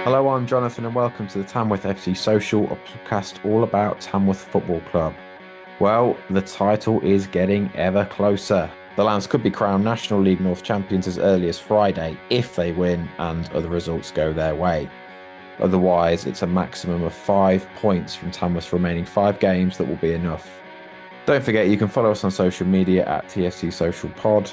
Hello, I'm Jonathan, and welcome to the Tamworth FC Social, a podcast all about Tamworth Football Club. Well, the title is getting ever closer. The Lambs could be crowned National League North champions as early as Friday if they win and other results go their way. Otherwise, it's a maximum of 5 points from Tamworth's remaining 5 games that will be enough. Don't forget, you can follow us on social media at TFC Social Pod.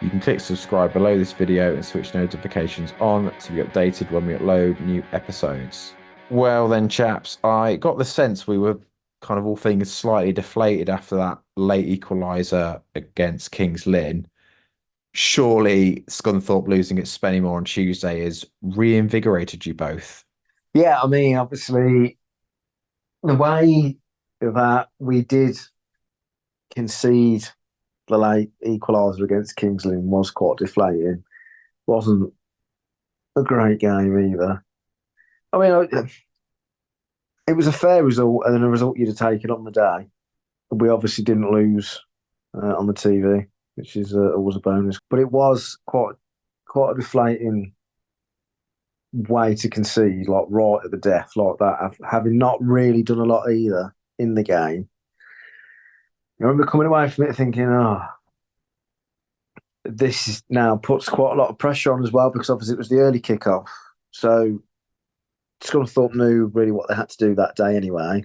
You can click subscribe below this video and switch notifications on to be updated when we upload new episodes. Well then, chaps, I got the sense we were kind of all feeling slightly deflated after that late equaliser against Kings Lynn. Surely Scunthorpe losing at Spennymoor on Tuesday has reinvigorated you both. Yeah, I mean, obviously, the way that we did concede the late equaliser against Kings Lynn was quite deflating. Wasn't a great game either. I mean, it was a fair result and a result you'd have taken on the day. We obviously didn't lose on the TV, which is always a bonus. But it was quite a deflating way to concede, like right at the death, like that, having not really done a lot either in the game. I remember coming away from it thinking, oh, this is now puts quite a lot of pressure on as well because obviously it was the early kickoff. So Scunthorpe knew really what they had to do that day anyway.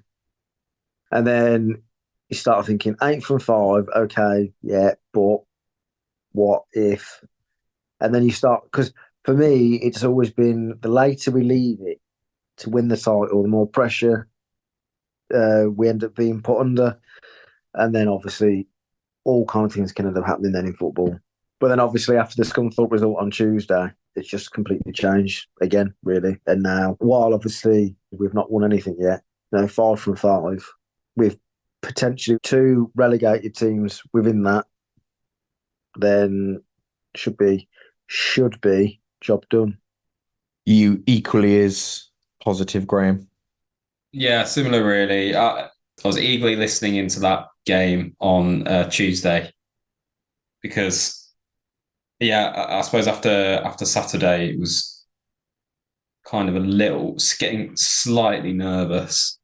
And then you start thinking, 8 from 5, okay, yeah, but what if? And then you start, because for me, it's always been the later we leave it to win the title, the more pressure we end up being put under. And then obviously all kind of things can end up happening then in football. But then obviously after the Scunthorpe result on Tuesday, it's just completely changed again, really. And now, while obviously we've not won anything yet, 5 from 5, with potentially two relegated teams within that, then should be job done. You equally as positive, Graham. Yeah, similar really. I was eagerly listening into that game on Tuesday because, yeah, I suppose after Saturday it was kind of a little getting slightly nervous,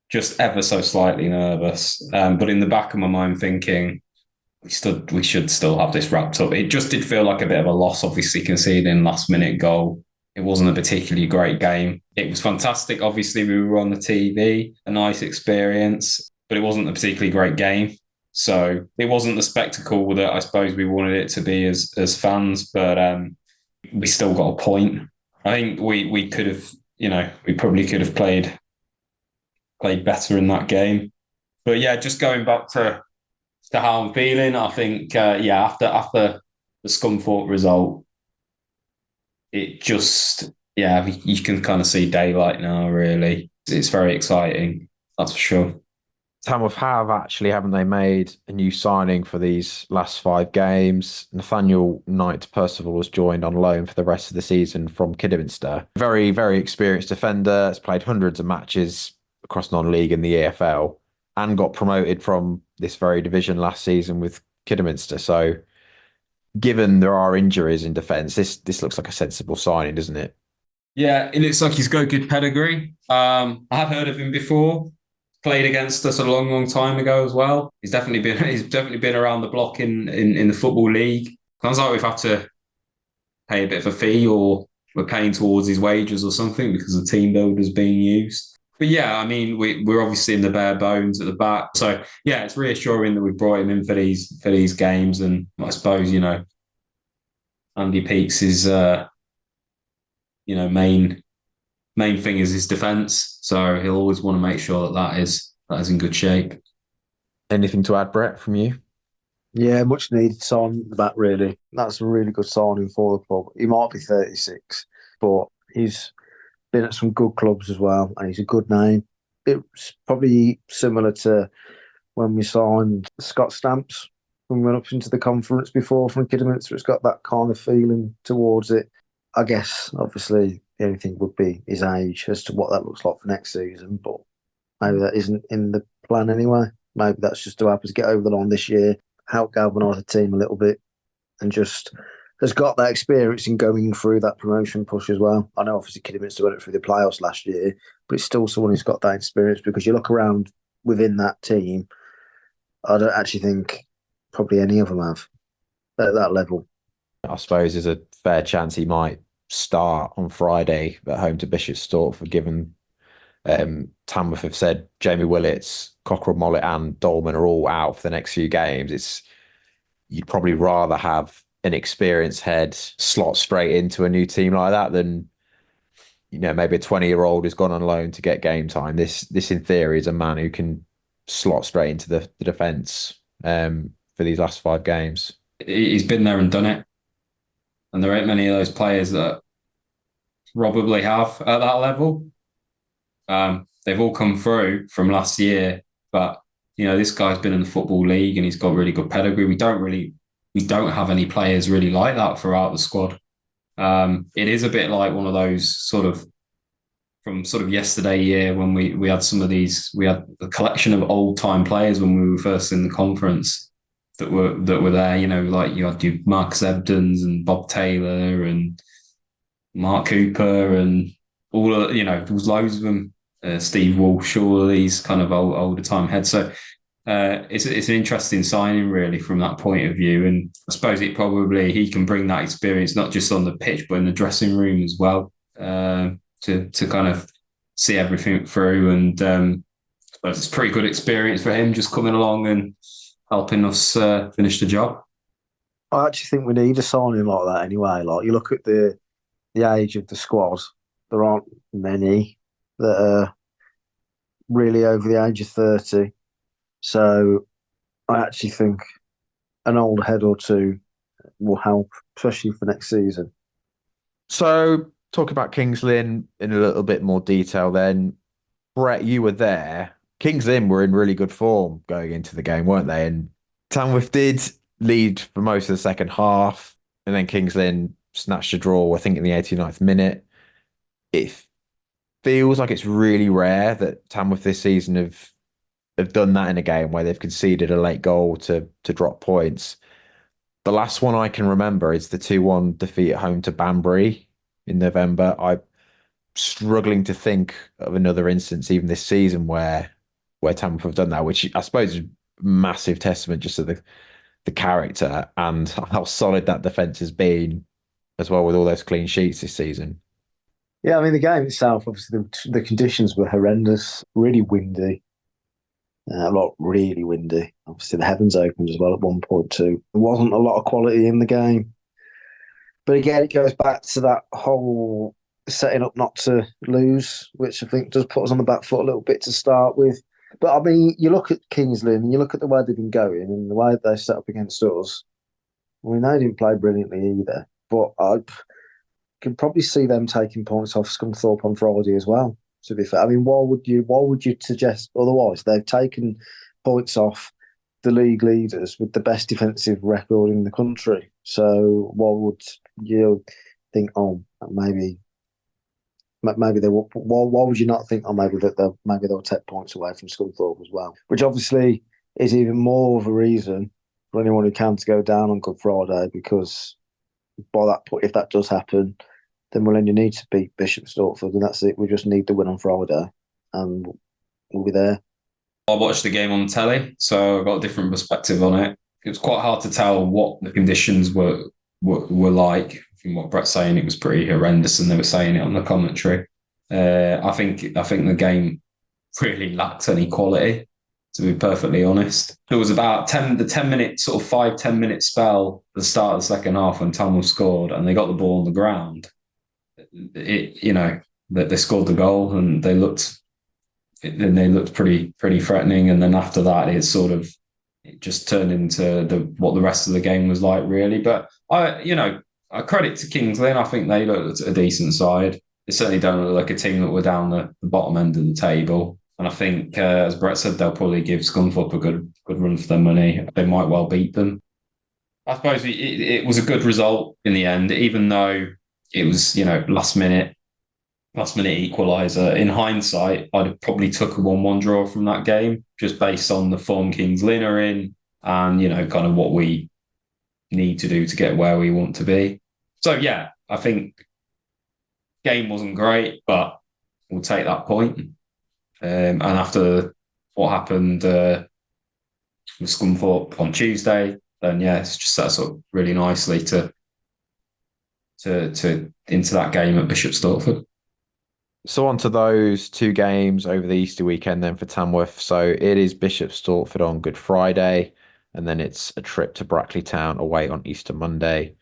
just ever so slightly nervous. But in the back of my mind, thinking we should still have this wrapped up. It just did feel like a bit of a loss, obviously conceding last minute goal. It wasn't a particularly great game. It was fantastic. Obviously, we were on the TV, a nice experience, but it wasn't a particularly great game. So it wasn't the spectacle that I suppose we wanted it to be as fans, but we still got a point. I think we could have, we probably could have played better in that game. But yeah, just going back to how I'm feeling, I think after the Scunthorpe result, it just you can kind of see daylight now. Really, it's very exciting. That's for sure. Tamworth have actually, haven't they, made a new signing for these last 5 games? Nathaniel Knight-Percival was joined on loan for the rest of the season from Kidderminster. Very, very experienced defender. Has played hundreds of matches across non-league and the EFL and got promoted from this very division last season with Kidderminster. So given there are injuries in defence, this looks like a sensible signing, doesn't it? Yeah, it looks like he's got good pedigree. I have heard of him before. Played against us a long, long time ago as well. He's definitely been around the block in the football league. Sounds like we've had to pay a bit of a fee, or we're paying towards his wages or something because the team builder's being used. But yeah, I mean, we're obviously in the bare bones at the back. So yeah, it's reassuring that we brought him in for these games. And I suppose, Andy Peaks is main thing is his defence. So he'll always want to make sure that is in good shape. Anything to add, Brett, from you? Yeah, much needed signing at the back, really. That's a really good signing for the club. He might be 36, but he's been at some good clubs as well, and he's a good name. It's probably similar to when we signed Scott Stamps when we went up into the conference before from Kidderminster. It's got that kind of feeling towards it. I guess, obviously, the only thing would be his age as to what that looks like for next season, but maybe that isn't in the plan anyway. Maybe that's just to help us get over the line this year, help galvanise the team a little bit, and just has got that experience in going through that promotion push as well. I know obviously Kidderminster went through the playoffs last year, but it's still someone who's got that experience because you look around within that team, I don't actually think probably any of them have at that level. I suppose there's a fair chance he might start on Friday at home to Bishop Stortford, given Tamworth have said Jamie Willits, Cockerell, Mollett, and Dolman are all out for the next few games. You'd probably rather have an experienced head slot straight into a new team like that than maybe a 20-year-old who's gone on loan to get game time. This in theory is a man who can slot straight into the defence for these last 5 games. He's been there and done it, and there ain't many of those players that probably have at that level. They've all come through from last year, but this guy's been in the Football League and he's got really good pedigree. We don't have any players really like that throughout the squad. It is a bit like one of those sort of from sort of yesterday year when we had some of these. We had a collection of old time players when we were first in the conference that were there. Like you had Marcus Ebdons and Bob Taylor and Mark Cooper and all of there was loads of them. Steve Walsh, all of these kind of older time heads. So it's an interesting signing really from that point of view. And I suppose he can bring that experience not just on the pitch but in the dressing room as well to kind of see everything through. And I suppose it's a pretty good experience for him just coming along and helping us finish the job. I actually think we need a signing like that anyway. Like you look at the age of the squad, there aren't many that are really over the age of 30. So I actually think an old head or two will help, especially for next season. So talk about Kings Lynn in a little bit more detail then. Brett, you were there. Kings Lynn were in really good form going into the game, weren't they? And Tamworth did lead for most of the second half, and then Kings Lynn snatched a draw, I think, in the 89th minute. It feels like it's really rare that Tamworth this season have done that in a game where they've conceded a late goal to drop points. The last one I can remember is the 2-1 defeat at home to Banbury in November. I'm struggling to think of another instance even this season where Tamworth have done that, which I suppose is massive testament just to the character and how solid that defence has been as well with all those clean sheets this season. Yeah, I mean, the game itself, obviously, the conditions were horrendous, really windy. A lot really windy. Obviously, the heavens opened as well at one point too. There wasn't a lot of quality in the game. But again, it goes back to that whole setting up not to lose, which I think does put us on the back foot a little bit to start with. But I mean, you look at Kings Lynn and you look at the way they've been going and the way they set up against us. I mean, they didn't play brilliantly either. But I can probably see them taking points off Scunthorpe on Friday as well, to be fair. I mean, why would you suggest otherwise? They've taken points off the league leaders with the best defensive record in the country. So why would you think, maybe they will? Why would you not think, maybe they'll take points away from Scunthorpe as well? Which obviously is even more of a reason for anyone who can to go down on Good Friday, because by that point, if that does happen, then we'll only need to beat Bishop Stortford, and that's it. We just need the win on Friday, and we'll be there. I watched the game on telly, so I got a different perspective on it. It was quite hard to tell what the conditions were like. From what Brett's saying, it was pretty horrendous, and they were saying it on the commentary. I think the game really lacked any quality, to be perfectly honest. There was about 10 minute, sort of 5-10 minute spell at the start of the second half when Tamworth scored and they got the ball on the ground. That they scored the goal and they looked pretty threatening. And then after that, it just turned into what the rest of the game was like, really. But I credit to Kings Lynn. I think they looked a decent side. They certainly don't look like a team that were down the bottom end of the table. And I think, as Brett said, they'll probably give Scunthorpe a good run for their money. They might well beat them. I suppose it was a good result in the end, even though it was, last minute equaliser. In hindsight, I'd have probably took a 1-1 draw from that game, just based on the form Kings Lynn are in and, kind of what we need to do to get where we want to be. So yeah, I think game wasn't great, but we'll take that point. And after what happened with Scunthorpe on Tuesday, then yeah, it's just set us up really nicely to into that game at Bishop Stortford. So on to those two games over the Easter weekend then for Tamworth. So it is Bishop Stortford on Good Friday, and then it's a trip to Brackley Town away on Easter Monday.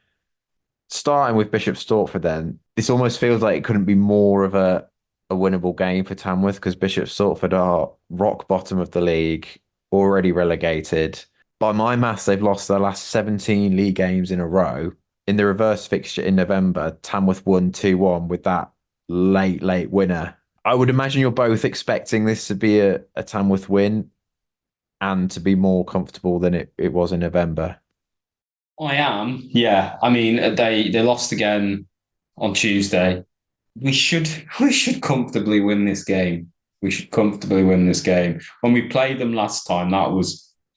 Starting with Bishop Stortford then, this almost feels like it couldn't be more of a winnable game for Tamworth because Bishop Stortford are rock bottom of the league, already relegated. By my maths, they've lost their last 17 league games in a row. In the reverse fixture in November, Tamworth won 2-1 with that late winner. I would imagine you're both expecting this to be a Tamworth win and to be more comfortable than it was in November. I am, yeah. I mean, they lost again on Tuesday. We should comfortably win this game. We should comfortably win this game. When we played them last time, that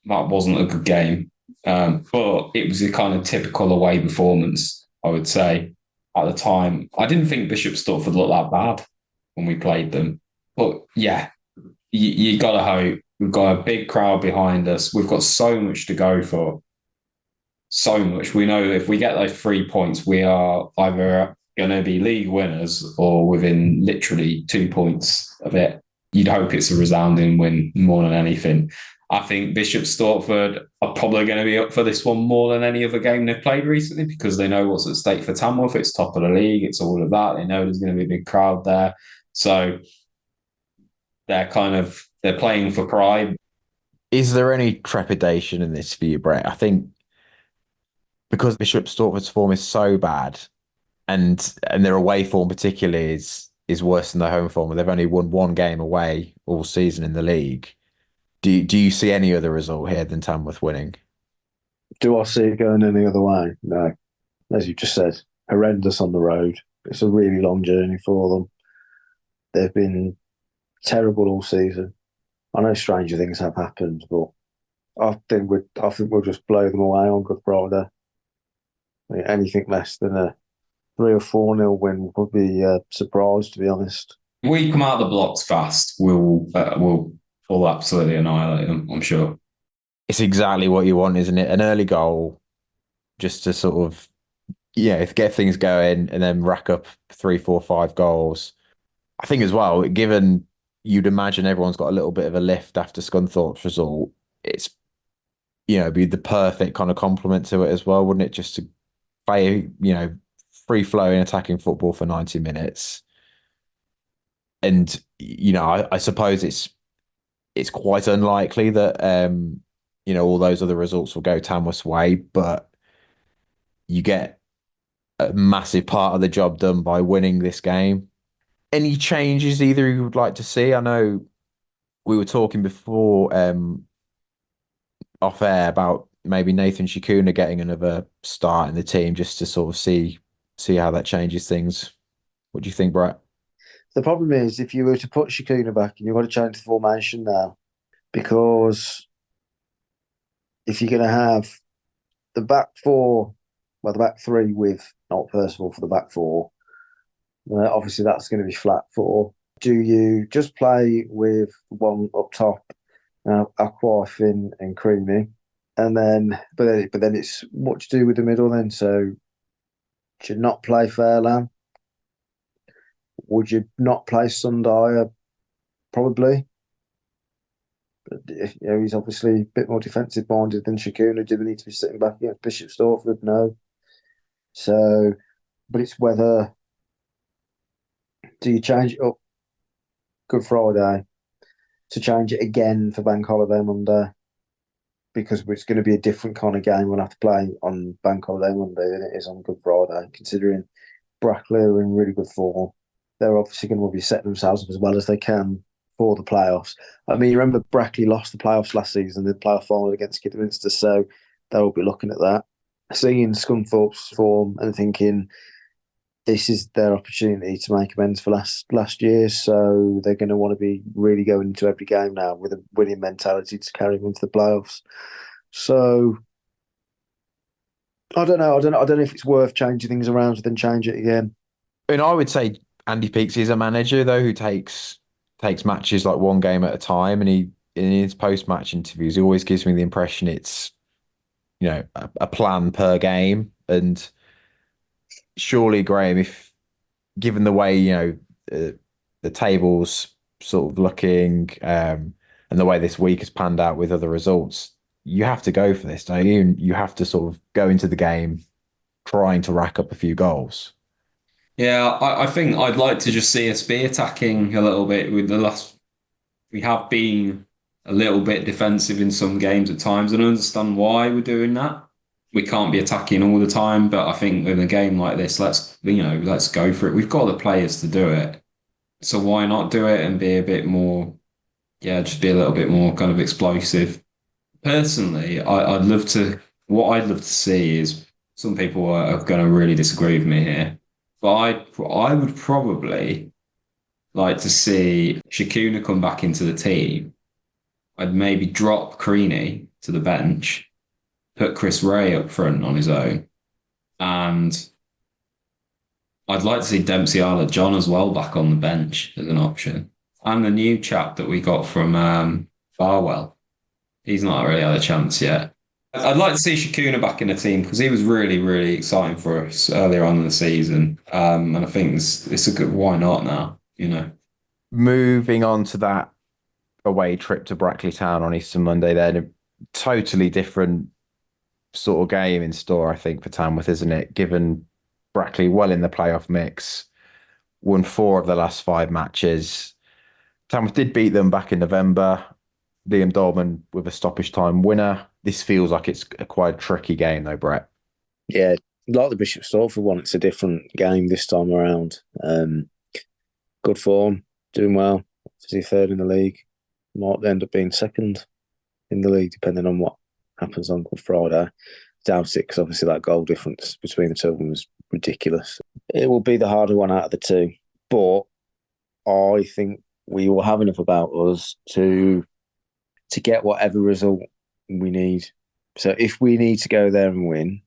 wasn't a good game, but it was a kind of typical away performance, I would say. At the time, I didn't think Bishop Stortford looked that bad when we played them, but yeah, you got to hope. We've got a big crowd behind us. We've got so much to go for. So much. We know that if we get those 3 points, we are either going to be league winners or within literally 2 points of it. You'd hope it's a resounding win more than anything. I think Bishop Stortford are probably going to be up for this one more than any other game they've played recently because they know what's at stake for Tamworth. It's top of the league. It's all of that. They know there's going to be a big crowd there. So they're playing for pride. Is there any trepidation in this for you, Brett? I think because Bishop Stortford's form is so bad and their away form particularly is worse than their home form. They've only won one game away all season in the league. Do you see any other result here than Tamworth winning? Do I see it going any other way? No. As you just said, horrendous on the road. It's a really long journey for them. They've been terrible all season. I know stranger things have happened, but I think we'll just blow them away on Good Friday. I mean, anything less than a 3 or 4-0 win would be a surprise, to be honest. If we come out of the blocks fast, we'll absolutely annihilate them, I'm sure. It's exactly what you want, isn't it? An early goal just to sort of, get things going and then rack up 3, 4, 5 goals. I think as well, given you'd imagine everyone's got a little bit of a lift after Scunthorpe's result, it's, be the perfect kind of complement to it as well, wouldn't it? Just to play, free flowing attacking football for 90 minutes. And, I suppose it's quite unlikely that, all those other results will go Tamworth's way, but you get a massive part of the job done by winning this game. Any changes either you would like to see? I know we were talking before off air about maybe Nathan Shikuna getting another start in the team just to sort of see how that changes things. What do you think, Brett? The problem is if you were to put Shikuna back and you've got to change the formation now, because if you're going to have the back four, well, the back three with Knight-Percival for the back four, obviously that's going to be flat four. Do you just play with one up top, Aqua, Finn, and Creamy, and then but then it's what to do with the middle then? So should not play Fairland. Would you not play Sundaya? Probably. But, he's obviously a bit more defensive minded than Shikuna. Do we need to be sitting back against Bishop Stortford? No. So, but it's whether do you change it up Good Friday to change it again for Bank Holiday Monday? Because it's going to be a different kind of game we'll have to play on Bank Holiday Monday than it is on Good Friday, considering Brackley are in really good form. They're obviously going to be setting themselves up as well as they can for the playoffs. I mean, you remember Brackley lost the playoffs last season, the playoff final against Kidderminster, so they'll be looking at that. Seeing Scunthorpe's form and thinking this is their opportunity to make amends for last year, so they're going to want to be really going into every game now with a winning mentality to carry them into the playoffs. So I don't know. I don't know if it's worth changing things around and then change it again. And I would say Andy Peaks is a manager though who takes matches like one game at a time, and he in his post-match interviews he always gives me the impression it's a plan per game. And surely, Graham, if given the way the table's sort of looking, and the way this week has panned out with other results, you have to go for this, don't you? And you have to sort of go into the game trying to rack up a few goals. Yeah, I think I'd like to just see us be attacking a little bit with the last. We have been a little bit defensive in some games at times, and I understand why we're doing that. We can't be attacking all the time, but I think in a game like this, let's go for it. We've got the players to do it, so why not do it and be a bit more, yeah, just be a little bit more kind of explosive. Personally, I'd love to. What I'd love to see is some people are going to really disagree with me here, but I would probably like to see Shakuna come back into the team. I'd maybe drop Creaney to the bench, put Chris Ray up front on his own, and I'd like to see Dempsey Arlott John as well back on the bench as an option. And the new chap that we got from Barwell, he's not really had a chance yet. I'd like to see Shakuna back in the team because he was really, really exciting for us earlier on in the season. And I think it's a good, why not now, Moving on to that away trip to Brackley Town on Easter Monday, then a totally different sort of game in store, I think, for Tamworth, isn't it? Given Brackley well in the playoff mix, won 4 of the last 5 matches. Tamworth did beat them back in November. Liam Dolman with a stoppage time winner. This feels like it's a quite tricky game, though, Brett. Yeah, like the Bishop Stortford one, it's a different game this time around. Good form, doing well. Obviously third in the league. Might end up being second in the league, depending on what happens on Good Friday. Down 6, obviously that goal difference between the two of them was ridiculous. It will be the harder one out of the two, but I think we will have enough about us to get whatever result we need. So if we need to go there and win,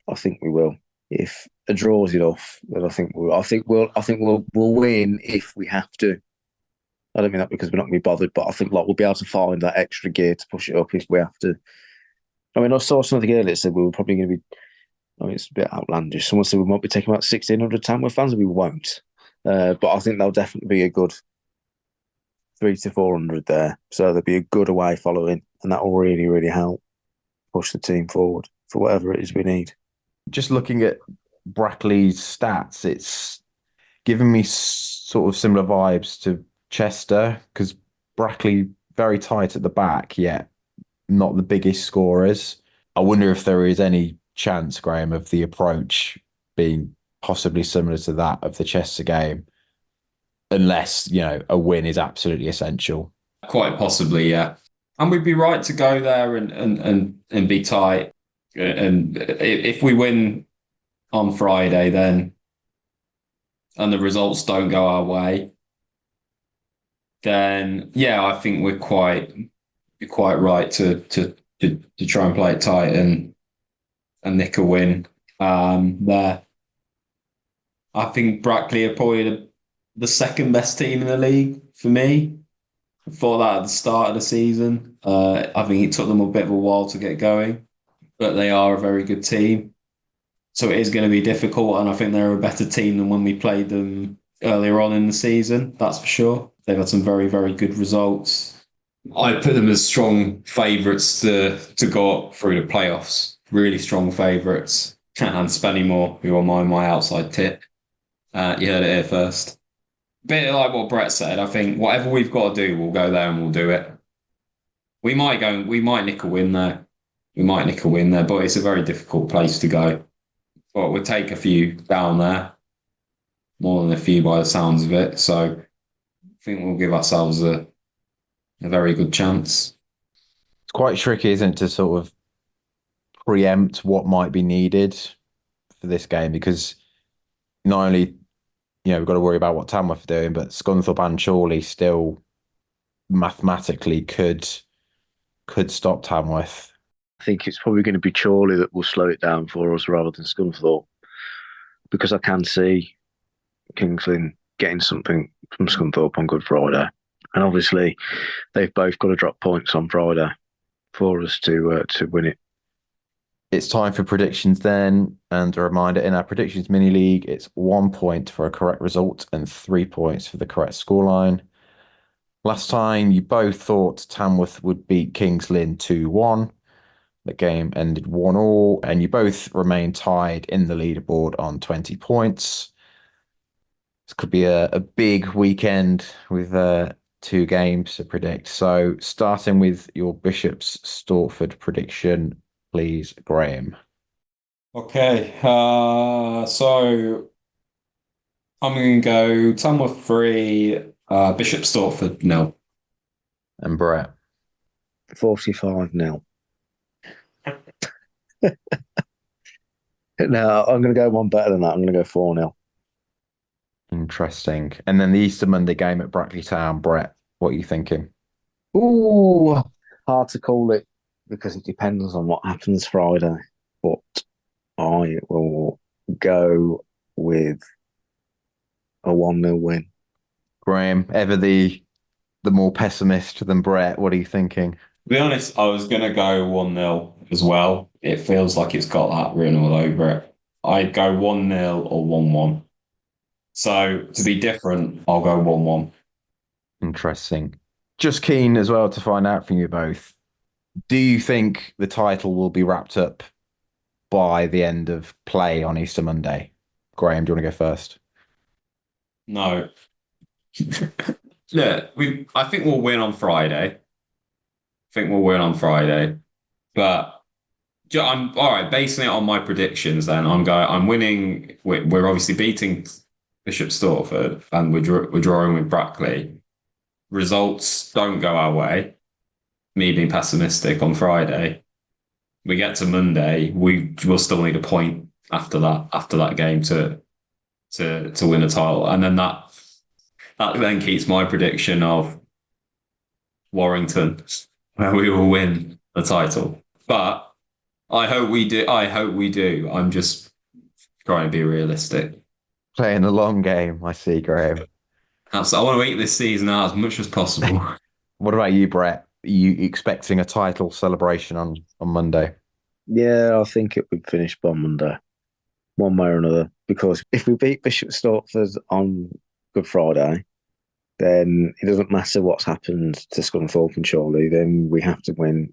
I think we will. If a draw is enough, then I think we'll win if we have to. I don't mean that because we're not going to be bothered, but I think we'll be able to find that extra gear to push it up if we have to. I mean, I saw something earlier that said we were probably going to be. I mean, it's a bit outlandish. Someone said we might be taking about 1,600 Tamworth fans, and we won't. But I think there'll definitely be a good 300 to 400 there. So there'll be a good away following, and that will really, really help push the team forward for whatever it is we need. Just looking at Brackley's stats, it's giving me sort of similar vibes to Chester, because Brackley very tight at the back, yet not the biggest scorers. I wonder if there is any chance, Graham, of the approach being possibly similar to that of the Chester game, unless, a win is absolutely essential. Quite possibly, yeah. And we'd be right to go there and be tight. And if we win on Friday, then and the results don't go our way, then yeah, I think we're quite right to try and play it tight and nick a win there. I think Brackley are probably the second best team in the league for me. I thought that at the start of the season. I think it took them a bit of a while to get going, but they are a very good team. So it is going to be difficult, and I think they're a better team than when we played them earlier on in the season, that's for sure. They've had some very, very good results. I put them as strong favourites to go up through the playoffs. Really strong favourites. And Spennymoor, who are my outside tip. You heard it here first. Bit like what Brett said, I think whatever we've got to do, we'll go there and we'll do it. We might nick a win there. But it's a very difficult place to go. But we'll take a few down there. More than a few by the sounds of it. So I think we'll give ourselves a very good chance. It's quite tricky, isn't it, to sort of preempt what might be needed for this game, because not only, we've got to worry about what Tamworth are doing, but Scunthorpe and Chorley still mathematically could stop Tamworth. think it's probably going to be Chorley that will slow it down for us rather than Scunthorpe, because I can see Kings Lynn getting something from Scunthorpe on Good Friday. And obviously, they've both got to drop points on Friday for us to win it. It's time for predictions then. And a reminder, in our predictions mini league, it's 1 point for a correct result and 3 points for the correct scoreline. Last time, you both thought Tamworth would beat Kings Lynn 2-1. The game ended 1-1, and you both remain tied in the leaderboard on 20 points. This could be a big weekend with 2 games to predict. So, starting with your Bishop's Stortford prediction, please, Graham. Okay, so I'm going to go Tamworth 3, Bishop Stortford 0. And Brett. 45-0. No, I'm going to go one better than that. I'm going to go 4-0. Interesting. And then the Easter Monday game at Brackley Town, Brett, what are you thinking? Ooh, hard to call it because it depends on what happens Friday. But I will go with a 1-0 win. Graham, ever the more pessimist than Brett, what are you thinking? To be honest, I was going to go 1-0 as well. It feels like it's got that written all over it. I'd go 1-0 or 1-1. So to be different, I'll go 1-1. Interesting. Just keen as well to find out from you both. Do you think the title will be wrapped up by the end of play on Easter Monday? Graham, do you want to go first? No. Look, I think we'll win on Friday. But I'm all right. Basing it on my predictions, then I'm winning. We're obviously beating Bishop Stortford, and we're drawing with Brackley. Results don't go our way. Me being pessimistic on Friday. We get to Monday, we will still need a point after that game to win a title, and then that then keeps my prediction of Warrington, where we will win the title. But I hope we do. I'm just trying to be realistic. Playing a long game, I see, Graham. So I want to eat this season out as much as possible. What about you, Brett? Are you expecting a title celebration on Monday? Yeah, I think it would finish by Monday, one way or another. Because if we beat Bishop Stortford on Good Friday, then it doesn't matter what's happened to Scunthorpe and Chorley. Then we have to win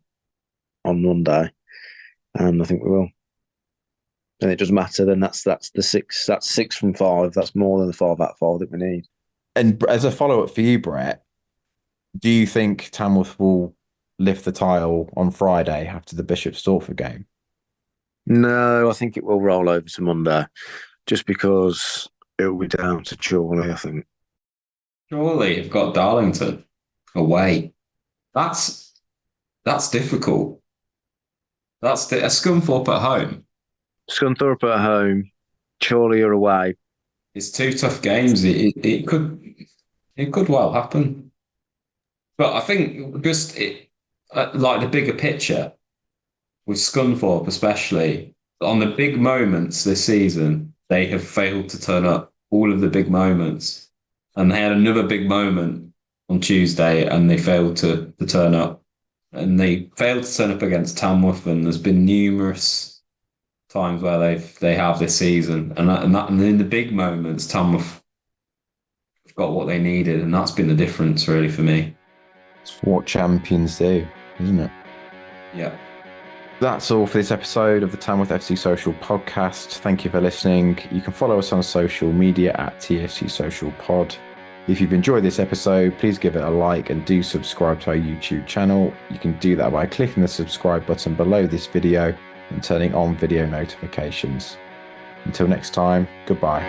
on Monday, and I think we will. And it doesn't matter. Then that's the 6. That's 6 from 5. That's more than the 5 out of 5 that we need. And as a follow-up for you, Brett, do you think Tamworth will lift the title on Friday after the Bishop Stortford game? No, I think it will roll over to Monday, just because it will be down to Chorley, I think. Surely you've got Darlington away. That's difficult. That's a Scunthorpe at home. Scunthorpe at home, Chorley are away. It's 2 tough games. It could well happen. But I think just like the bigger picture with Scunthorpe, especially on the big moments this season, they have failed to turn up all of the big moments. And they had another big moment on Tuesday and they failed to turn up. And they failed to turn up against Tamworth, and there's been numerous times where they have this season. And in the big moments, Tamworth got what they needed, and that's been the difference really for me. It's what champions do, isn't it? Yeah. That's all for this episode of the Tamworth FC Social podcast. Thank you for listening. You can follow us on social media at TFC Social Pod. If you've enjoyed this episode, please give it a like and do subscribe to our YouTube channel. You can do that by clicking the subscribe button below this video and turning on video notifications. Until next time, goodbye.